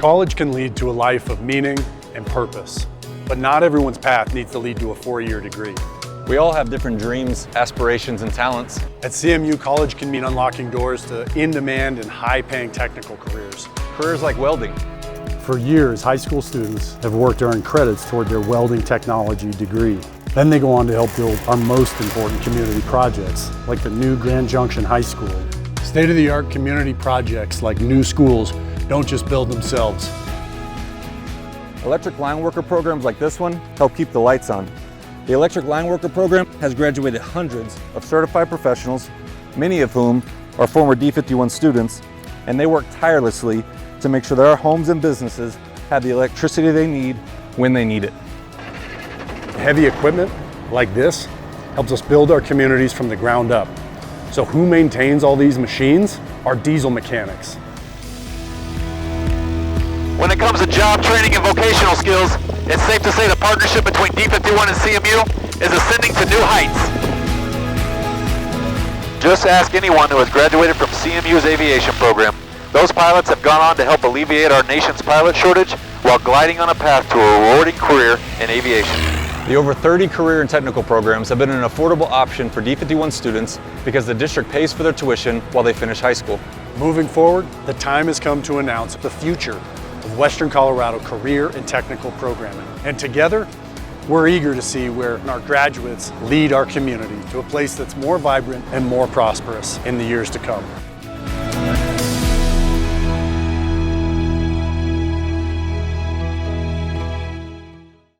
College can lead to a life of meaning and purpose, but not everyone's path needs to lead to a 4-year degree. We all have different dreams, aspirations, and talents. At CMU, college can mean unlocking doors to in-demand and high-paying technical careers. Careers like welding. For years, high school students have worked to earn credits toward their welding technology degree. Then they go on to help build our most important community projects, like the new Grand Junction High School. State-of-the-art community projects like new schools don't just build themselves. Electric line worker programs like this one help keep the lights on. The Electric Line Worker program has graduated hundreds of certified professionals, many of whom are former D51 students, and they work tirelessly to make sure that our homes and businesses have the electricity they need when they need it. Heavy equipment like this helps us build our communities from the ground up. So who maintains all these machines? Our diesel mechanics. When it comes to job training and vocational skills, it's safe to say the partnership between D51 and CMU is ascending to new heights. Just ask anyone who has graduated from CMU's aviation program. Those pilots have gone on to help alleviate our nation's pilot shortage while gliding on a path to a rewarding career in aviation. The over 30 career and technical programs have been an affordable option for D51 students because the district pays for their tuition while they finish high school. Moving forward, the time has come to announce the future of Western Colorado career and technical programming. And together, we're eager to see where our graduates lead our community to a place that's more vibrant and more prosperous in the years to come.